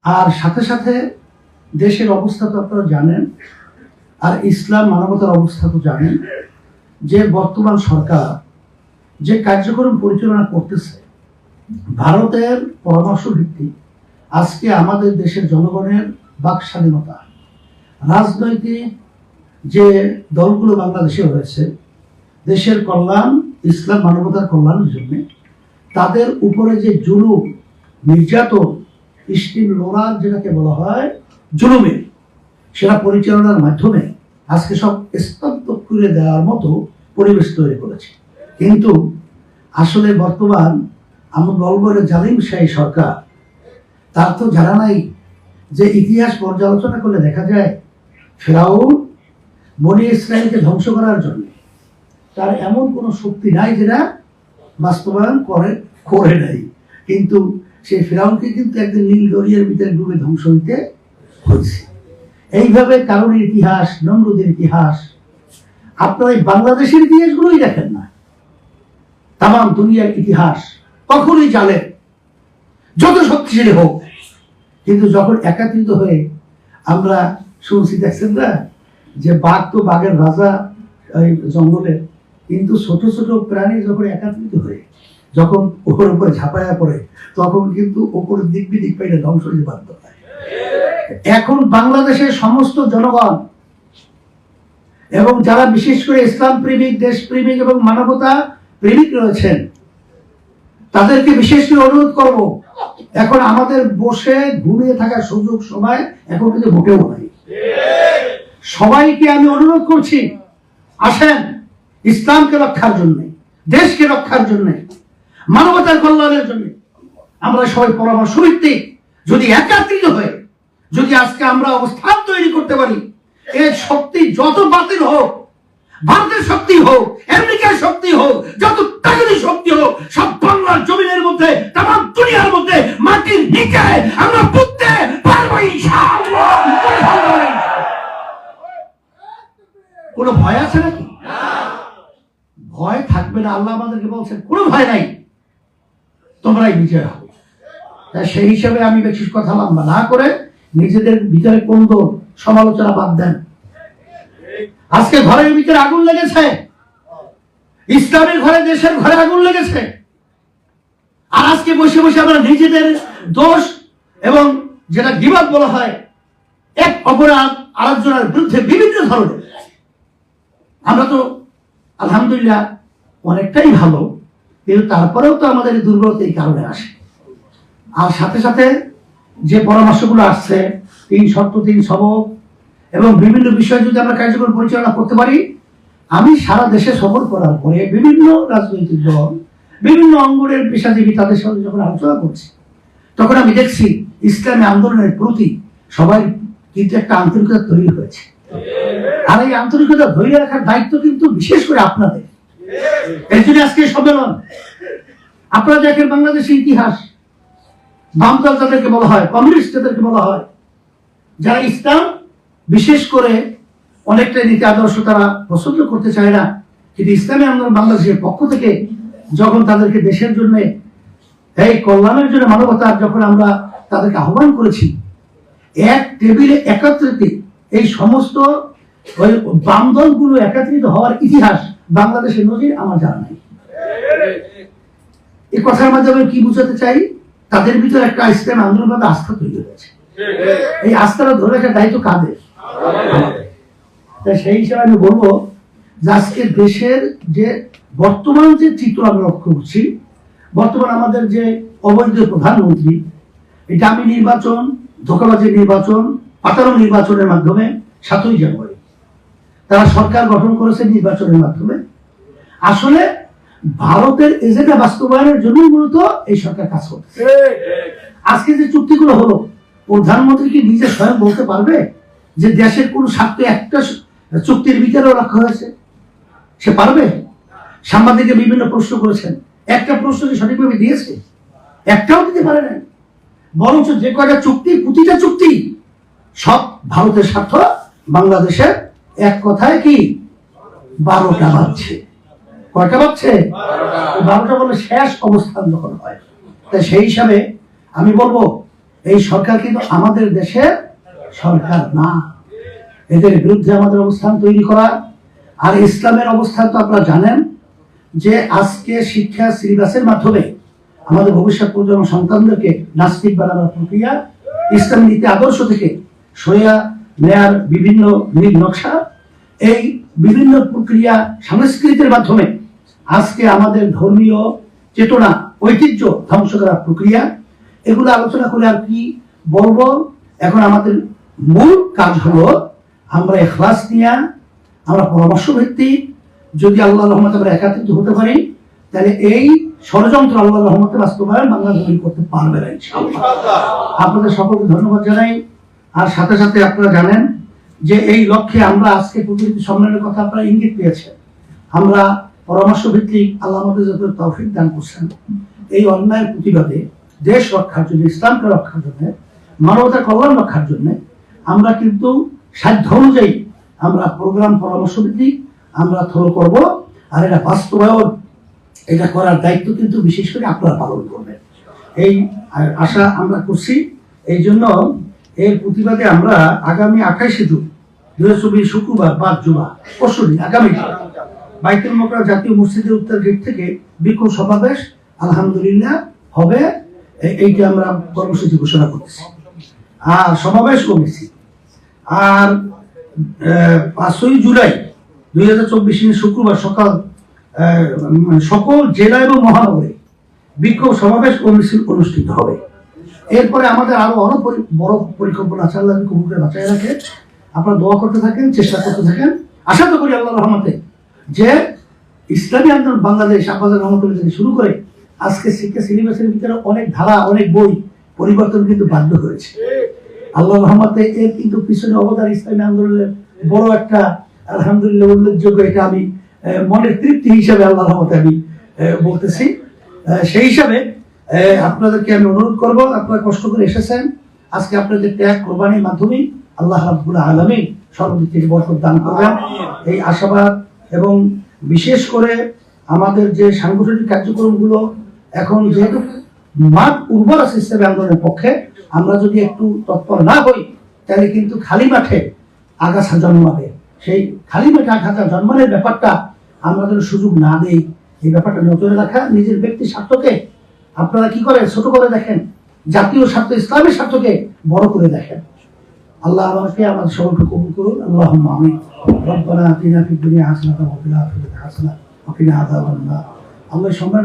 আর সাথে সাথে দেশের অবস্থা তো আপনারা জানেন, আর ইসলাম মানবতার অবস্থা তো জানেন, যে বর্তমান সরকার যে কার্যক্রম পরিচালনা করতেছে ভারতের পরামর্শ ভিত্তিক, আজকে আমাদের দেশের জনগণের বাক স্বাধীনতা, রাজনৈতিক যে দলগুলো বাংলাদেশে রয়েছে দেশের কল্যাণ, ইসলাম মানবতার কল্যাণের জন্য, তাদের উপরে যে জুলুম, নির্যাতন, স্টিম লোরার যেটাকে বলা হয় জুলুমে, সেটা পরিচালনার মাধ্যমে আজকে সব স্তব্ধ করে দেওয়ার মতো পরিবেশ তৈরি করেছে। কিন্তু আসলে বর্তমান আমরা বলবো জালিম শাহী সরকার, তার তো জানা নাই যে ইতিহাস পর্যালোচনা করলে দেখা যায় ফেরাউন বনি ইসরায়েলকে ধ্বংস করার জন্য তার এমন কোনো শক্তি নাই যেটা বাস্তবায়ন করে নাই, কিন্তু সেই ফেরাউনকে কিন্তু একদিন নীল দরিয়ার ভিতরে ডুবে ধ্বংস হইতে হয়েছে। এইভাবে কারণের ইতিহাস, নমরুদের ইতিহাস, আপনারা এই বাংলাদেশের ইতিহাসগুলোই দেখেন না, তামাম দুনিয়ার ইতিহাস কখনোই জানে যত শক্তিশালী হোক, কিন্তু যখন একাত্রিত হয়ে আমরা শুনছি, দেখছেন না যে বাঘ তো বাঘের রাজা জঙ্গলে, কিন্তু ছোট ছোট প্রাণী যখন একাত্রিত হয়ে যখন ওপর উপরে ঝাঁপায়া পড়ে তখন কিন্তু ওপরের দিক বিদিক পাইলে ধ্বংস হয়ে বাধ্য হয়। এখন বাংলাদেশের সমস্ত জনগণ এবং যারা বিশেষ করে ইসলাম প্রেমিক, দেশ প্রেমিক এবং মানবতা প্রেমিক রয়েছেন, তাদেরকে বিশেষ করে অনুরোধ করব, এখন আমাদের বসে ঘুমিয়ে থাকার সুযোগ সময় এখন কিন্তু মোটেও নাই। সবাইকে আমি অনুরোধ করছি, আসেন ইসলামকে রক্ষার জন্য, দেশকে রক্ষার জন্য, মানবতার কল্যাণের জন্য আমরা সবাই পরামর্শ ভিত্তিক যদি একাত্রিত হয়ে যদি আজকে আমরা অবস্থান তৈরি করতে পারি, এর শক্তি যত বাতিল হোক, ভারতের শক্তি হোক, আমেরিকার শক্তি হোক, যত তাগিদি শক্তি হোক, সব বাংলার জমিনের মধ্যে, তামাম দুনিয়ার মধ্যে, মাটির নিচে আমরা পুঁততে পারবো ইনশাআল্লাহ। কোনো ভয় আছে নাকি? ভয় থাকবে না। আল্লাহ আমাদেরকে বলছেন কোনো ভয় নাই, তোমরাই বিজয় হবে। সেই হিসাবে আমি বেশি কথা লম্বা না করে নিজেদের ভিতরে কোন্দল সমালোচনা বাদ দেন। আজকে ঘরের ভিতরে আগুন লেগেছে, ইসলামের ঘরে, দেশের ঘরে আগুন লেগেছে, আর আজকে বসে বসে আমরা নিজেদের দোষ এবং যেটা বিবাদ বলা হয়, এক অপরাধ আরেকজনের বিরুদ্ধে বিভিন্ন ধরনের, আমরা তো আলহামদুলিল্লাহ অনেকটাই ভালো, কিন্তু তারপরেও তো আমাদের এই দুর্বলতা এই কারণে আসে। আর সাথে সাথে যে পরামর্শগুলো আসছে, 3 শর্ত 3 সবক এবং বিভিন্ন বিষয় যদি আমরা কার্যক্রম পরিচালনা করতে পারি, আমি সারা দেশে সফর করার পরে বিভিন্ন রাজনৈতিক দল, বিভিন্ন অঙ্গনের পেশাজীবী তাদের সাথে যখন আলোচনা করছি, তখন আমি দেখছি ইসলামী আন্দোলনের প্রতি সবাই কিন্তু একটা আন্তরিকতা তৈরি হয়েছে। আর এই আন্তরিকতা ধরে রাখার দায়িত্ব কিন্তু বিশেষ করে আপনাদের। এর জন্য আজকে সম্মেলন। আপনারা দেখেন বাংলাদেশের ইতিহাস, বামদল যাদেরকে বলা হয়, কমিউনিস্ট যাদেরকে বলা হয়, যারা ইসলাম বিশেষ করে অনেকটা নীতি আদর্শ তারা পছন্দ করতে চায় না, কিন্তু ইসলামী আন্দোলন বাংলাদেশের পক্ষ থেকে যখন তাদেরকে দেশের জন্য, এই কল্যাণের জন্য, মানবতার যখন আমরা তাদেরকে আহ্বান করেছি, এক টেবিলে একত্রিত এই সমস্ত ওই বাম দলগুলো একত্রিত হওয়ার ইতিহাস বাংলাদেশের নজির আমার জানা নাই। এই কথার মাধ্যমে কি বুঝাতে চাই, তাদের ভিতরে একটা ইসলাম আন্দোলন আস্থা তৈরি হয়েছে। এই আস্থাটা ধরে রাখার দায়িত্ব কাদের? সেই হিসাবে আমি বলবো যে আজকে দেশের যে বর্তমান যে চিত্র আমরা লক্ষ্য করছি, বর্তমান আমাদের যে অবৈধ প্রধানমন্ত্রী, এটা আমি নির্বাচন, ধোঁকাবাজি নির্বাচন, পাতানো নির্বাচনের মাধ্যমে 7ই জানুয়ারি তারা সরকার গঠন করেছে নির্বাচনের মাধ্যমে। আসলে ভারতের এজেন্ডা বাস্তবায়নের জন্যই মূলত এই সরকার কাজ করছে। আজকে যে চুক্তিগুলো হলো, প্রধানমন্ত্রী কি নিজে স্বয়ং বলতে পারবে যে দেশের কোন স্বার্থ একটা চুক্তির ভিতরেও রাখা হয়েছে? সে পারবে? সাংবাদিকরা বিভিন্ন প্রশ্ন করেছেন, একটা প্রশ্ন কি সঠিকভাবে দিয়েছে? একটাও দিতে পারে না। বরঞ্চ যে কয়টা চুক্তি, প্রতিটা চুক্তি সব ভারতের স্বার্থ, বাংলাদেশের এক কথায় কি 12টা বাজছে। কয়টা বাজছে? 12টা বলে শেষ অবস্থান যখন হয়। তাই সেই হিসাবে আমি বলবো এই সরকার কিন্তু আমাদের দেশের সরকার না। এদের বিরুদ্ধে আমাদের অবস্থান তৈরি করা। আর ইসলামের অবস্থান তো আপনারা জানেন যে আজকে শিক্ষা সিলেবাসের মাধ্যমে আমাদের ভবিষ্যৎ প্রজন্ম সন্তানদেরকে নাস্তিক বানানোর প্রক্রিয়া, ইসলামী নীতি আদর্শ থেকে সরিয়ে নেয়ার বিভিন্ন নীল নকশা, এই বিভিন্ন প্রক্রিয়া সংস্কৃতির মাধ্যমে আজকে আমাদের ধর্মীয় চেতনা ঐতিহ্য ধ্বংস করার প্রক্রিয়া, এগুলো আলোচনা করে আর কি বলবো। এখন আমাদের মূল কাজ হলো আমরা ইখলাস নিয়ে, আমরা পরামর্শ ভিত্তিক যদি আল্লাহর রহমতে আমরা একাত্রিত হতে পারি, তাহলে এই ষড়যন্ত্র আল্লাহর রহমতে বাস্তবায়ন বাংলাদেশ করতে পারবে না ইনশাআল্লাহ। আপনাদের সকলকে ধন্যবাদ জানাই। আর সাথে সাথে আপনারা জানেন যে এই লক্ষ্যে আমরা আজকে প্রতিনিধি সম্মেলনের কথা আপনারা ইঙ্গিত পেয়েছেন। আমরা পরামর্শ ভিত্তিক আল্লাহ আমাদের যত তৌফিক দান করছেন, এই অন্যায়ের প্রতিবাদে, দেশ রক্ষার জন্য, ইসলামকে রক্ষার জন্য, মানবতার কল্যাণ রক্ষার জন্য আমরা কিন্তু সাধ্য অনুযায়ী আমরা প্রোগ্রাম পরামর্শ ভিত্তিক আমরা থ্রো করব। আর এটা বাস্তবায়ন, এটা করার দায়িত্ব কিন্তু বিশেষ করে আপনারা পালন করবেন, এই আশা আমরা করছি। এই জন্য এর প্রতিবাদে আমরা আগামী 28 জুন 2024 শুক্রবার 5 জুমা পরশুদিন আগামীকাল বাইতুল মোকাররম জাতীয় মসজিদের উত্তর গেট থেকে বিক্ষোভ সমাবেশ আলহামদুলিল্লাহ হবে। এইটা আমরা কর্মসূচি ঘোষণা করতেছি। আর সমাবেশ করেছি। আর 5ই জুলাই 2024 শুক্রবার সকাল সকল জেলা এবং মহানগরে বিক্ষোভ সমাবেশ ও মিছিল অনুষ্ঠিত হবে। এরপরে আমাদের আরো অনেক বড় পরিকল্পনা আছে। আল্লাহ কবুল বাঁচায় রাখে। আপনারা দোয়া করতে থাকেন, চেষ্টা করতে থাকেন। আশা তো করি আল্লাহর রহমতে যে ইসলামী আন্দোলন বাংলাদেশ আপনাদের রহমতুল্লাহ থেকে শুরু করে আজকে শিক্ষা সিলেবাসের ভিতরে অনেক ধারা, অনেক বই পরিবর্তন কিন্তু বাধ্য হয়েছে। আল্লাহর রহমতে এর কিন্তু পিছনে অবদান ইসলামী আন্দোলনের বড় একটা আলহামদুলিল্লাহ উল্লেখযোগ্য। এটা আমি মনের তৃপ্তি হিসাবে আল্লাহর রহমতে আমি বলতেছি। সেই হিসাবে আপনাদেরকে আমি অনুরোধ করব, আপনারা কষ্ট করে এসেছেন, আজকে আপনাদের ত্যাগ কোরবানির মাধ্যমে আল্লাহ রাব্বুল আলামিন সর্বদিক থেকে বরকত দান করবেন, এই আশাবাদ। এবং বিশেষ করে আমাদের যে সাংগঠনিক কার্যক্রমগুলো এখন যেহেতু মাঠ উর্বর আছে ইসলামী আন্দোলনের পক্ষে, আমরা যদি একটু তৎপর না হই তাহলে কিন্তু খালি মাঠে আগাছা জন্মাবে। সেই খালি মাঠে আগাছা জন্মানোর ব্যাপারটা আমরা যদি সুযোগ না দেই, এই ব্যাপারটা নজরে রাখা, নিজের ব্যক্তি স্বার্থকে আপনারা কি করে ছোট করে দেখেন, জাতীয় স্বার্থ ইসলামের স্বার্থকে বড় করে দেখেন। আল্লাহ আমাকে আমাদের সকলকে কবুল করুন। আল্লাহুম্মা আমিন। রব্বানা আতিনা ফিদ দুনিয়া হাসানাতাও ওয়া ফিল আখিরাতি হাসানাতাও ওয়া কিনা আযাবান্নার। আল্লাহ সম্মান